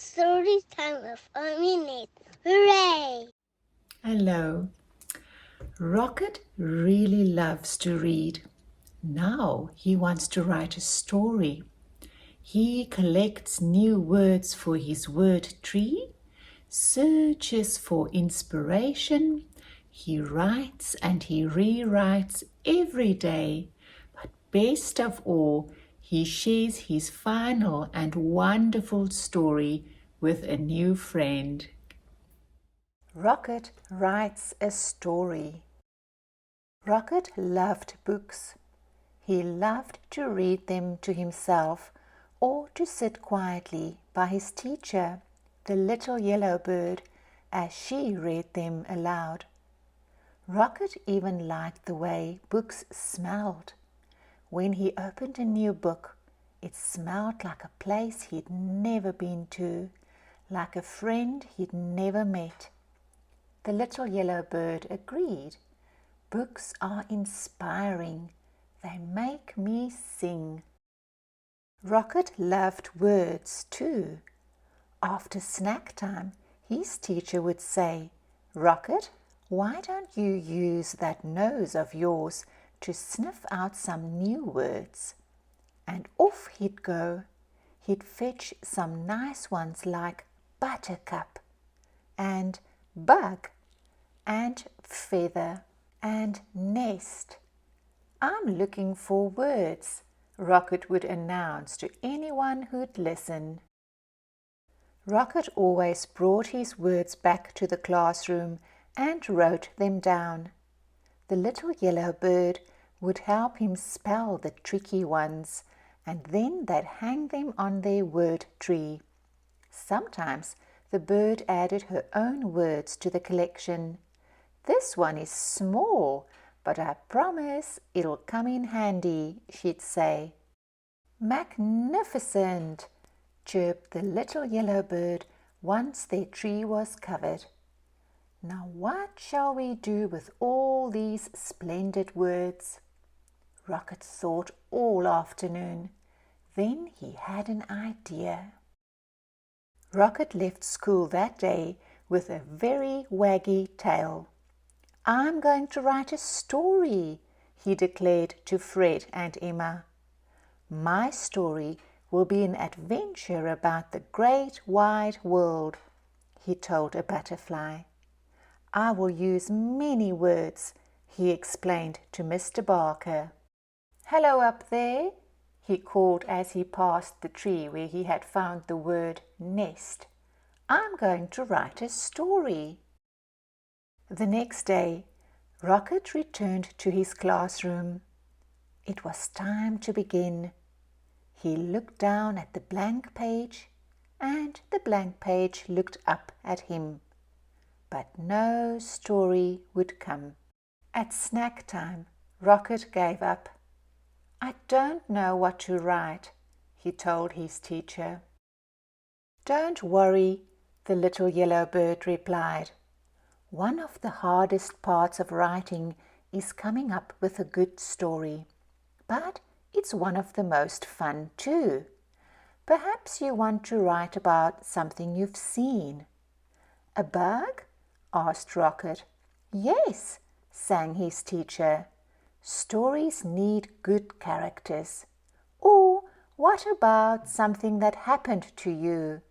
Story time of a minute. Hooray! Hello. Rocket really loves to read. Now he wants to write a story. He collects new words for his word tree, searches for inspiration. He writes and he rewrites every day. But best of all, he shares his final and wonderful story with a new friend. Rocket writes a story. Rocket loved books. He loved to read them to himself or to sit quietly by his teacher, the little yellow bird, as she read them aloud. Rocket even liked the way books smelled. When he opened a new book, it smelled like a place he'd never been to, like a friend he'd never met. The little yellow bird agreed. Books are inspiring. They make me sing. Rocket loved words too. After snack time, his teacher would say, "Rocket, why don't you use that nose of yours to sniff out some new words?" And off he'd go. He'd fetch some nice ones like buttercup and bug and feather and nest. "I'm looking for words," Rocket would announce to anyone who'd listen. Rocket always brought his words back to the classroom and wrote them down. The little yellow bird would help him spell the tricky ones, and then they'd hang them on their word tree. Sometimes the bird added her own words to the collection. "This one is small, but I promise it'll come in handy," she'd say. "Magnificent!" chirped the little yellow bird once their tree was covered. "Now what shall we do with all these splendid words?" Rocket thought all afternoon. Then he had an idea. Rocket left school that day with a very waggy tail. "I'm going to write a story," he declared to Fred and Emma. "My story will be an adventure about the great wide world," he told a butterfly. "I will use many words," he explained to Mr. Barker. "Hello up there," he called as he passed the tree where he had found the word nest. "I'm going to write a story." The next day, Rocket returned to his classroom. It was time to begin. He looked down at the blank page, and the blank page looked up at him. But no story would come. At snack time, Rocket gave up. "I don't know what to write," he told his teacher. "Don't worry," the little yellow bird replied. "One of the hardest parts of writing is coming up with a good story. But it's one of the most fun too. Perhaps you want to write about something you've seen." "A bug?" asked Rocket. "Yes," sang his teacher. "Stories need good characters." "Or what about something that happened to you?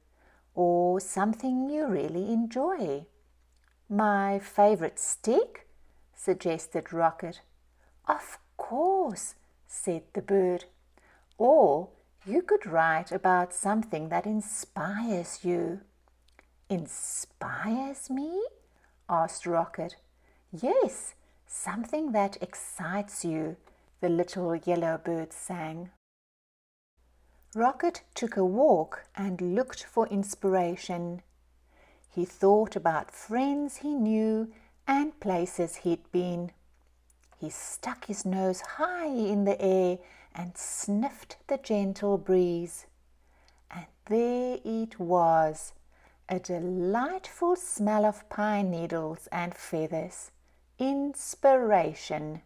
Or something you really enjoy?" "My favorite stick?" suggested Rocket. "Of course," said the bird. "Or you could write about something that inspires you." "Inspires me?" asked Rocket. "Yes, something that excites you," the little yellow bird sang. Rocket took a walk and looked for inspiration. He thought about friends he knew and places he'd been. He stuck his nose high in the air and sniffed the gentle breeze. And there it was, a delightful smell of pine needles and feathers. Inspiration.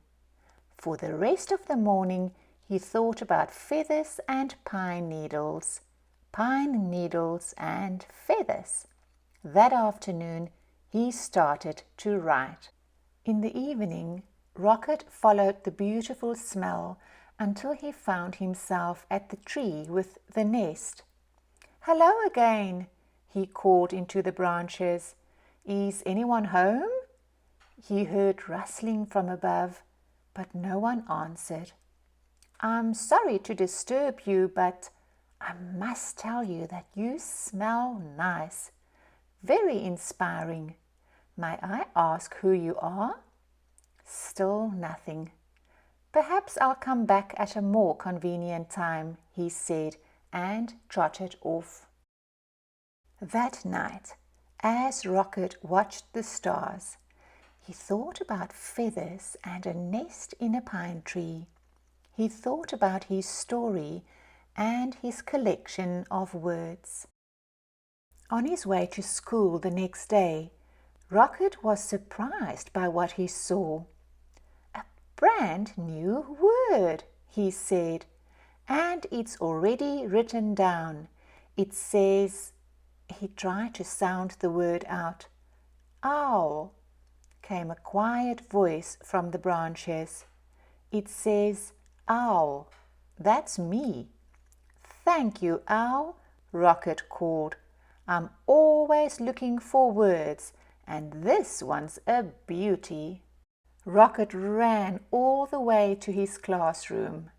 For the rest of the morning he thought about feathers and pine needles. pine needles and feathers. That afternoon he started to write. In the evening, Rocket followed the beautiful smell until he found himself at the tree with the nest. "Hello again," he called into the branches. "Is anyone home?" He heard rustling from above, but no one answered. "I'm sorry to disturb you, but I must tell you that you smell nice. Very inspiring. May I ask who you are?" Still nothing. "Perhaps I'll come back at a more convenient time," he said, and trotted off. That night, as Rocket watched the stars, he thought about feathers and a nest in a pine tree. He thought about his story and his collection of words. On his way to school the next day, Rocket was surprised by what he saw. "A brand new word," he said, "and it's already written down. It says," he tried to sound the word out. "Owl," came a quiet voice from the branches. "It says owl. That's me." "Thank you, Owl," Rocket called. "I'm always looking for words, and this one's a beauty." Rocket ran all the way to his classroom.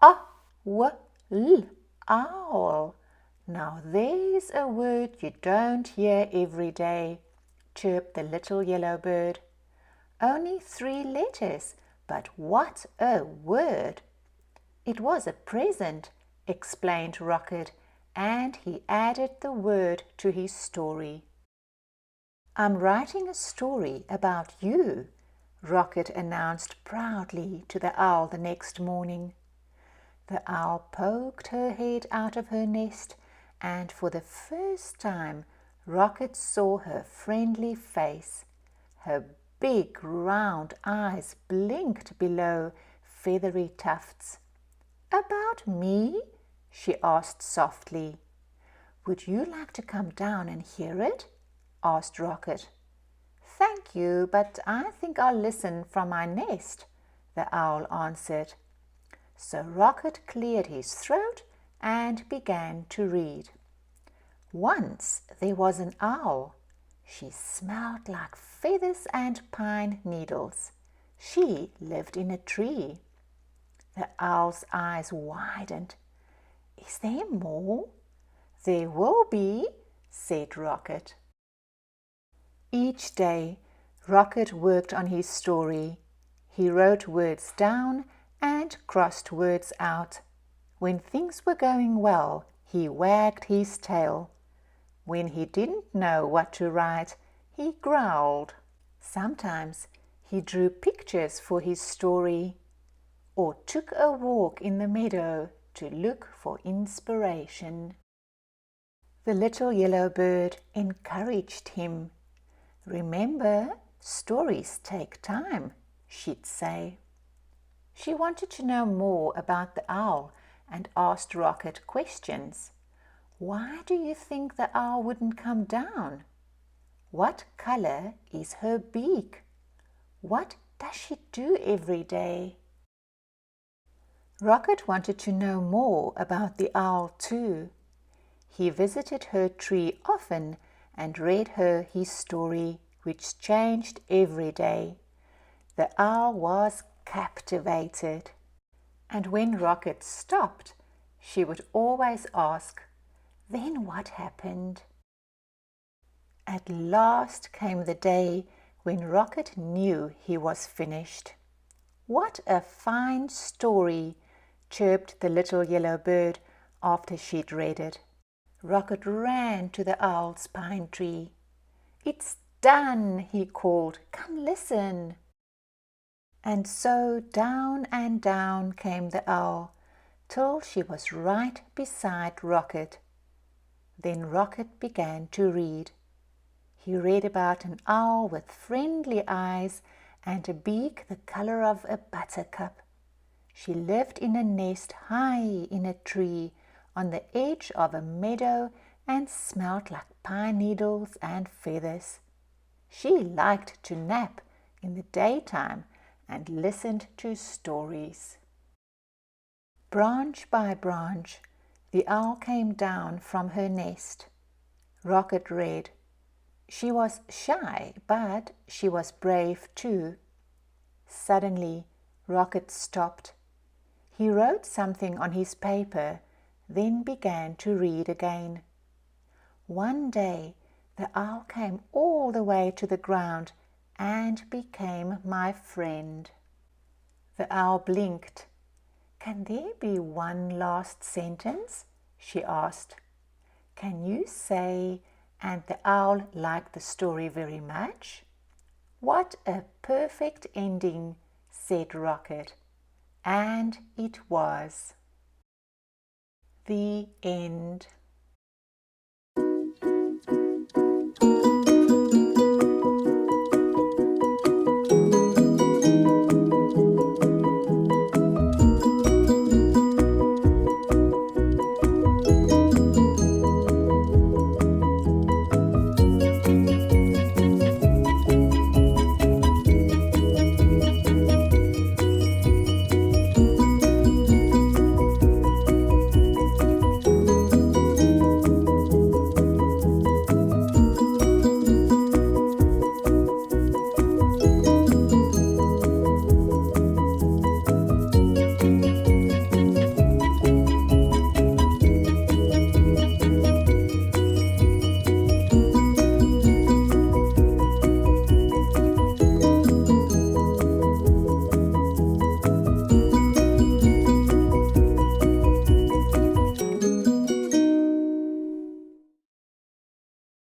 "Owl, owl. Now there's a word you don't hear every day," chirped the little yellow bird. "Only 3 letters, but what a word!" "It was a present," explained Rocket, and he added the word to his story. "I'm writing a story about you," Rocket announced proudly to the owl the next morning. The owl poked her head out of her nest, and for the first time Rocket saw her friendly face. Her big round eyes blinked below feathery tufts. "About me?" she asked softly. "Would you like to come down and hear it?" asked Rocket. "Thank you, but I think I'll listen from my nest," the owl answered. So Rocket cleared his throat and began to read. "Once there was an owl. She smelled like feathers and pine needles. She lived in a tree." The owl's eyes widened. "Is there more?" "There will be," said Rocket. Each day, Rocket worked on his story. He wrote words down and crossed words out. When things were going well, he wagged his tail. When he didn't know what to write, he growled. Sometimes he drew pictures for his story, or took a walk in the meadow to look for inspiration. The little yellow bird encouraged him. "Remember, stories take time," she'd say. She wanted to know more about the owl and asked Rocket questions. "Why do you think the owl wouldn't come down? What color is her beak? What does she do every day?" Rocket wanted to know more about the owl too. He visited her tree often and read her his story, which changed every day. The owl was captivated. And when Rocket stopped, she would always ask, "Then what happened?" At last came the day when Rocket knew he was finished. "What a fine story," chirped the little yellow bird after she'd read it. Rocket ran to the owl's pine tree. "It's done," he called. "Come listen." And so down and down came the owl, till she was right beside Rocket. Then Rocket began to read. He read about an owl with friendly eyes and a beak the color of a buttercup. She lived in a nest high in a tree on the edge of a meadow and smelt like pine needles and feathers. She liked to nap in the daytime and listened to stories. Branch by branch, the owl came down from her nest. Rocket read. She was shy, but she was brave too. Suddenly, Rocket stopped. He wrote something on his paper, then began to read again. One day, the owl came all the way to the ground and became my friend. The owl blinked. Can there be one last sentence? She asked. Can you say, and the owl liked the story very much? What a perfect ending, said Rocket. And it was. The end.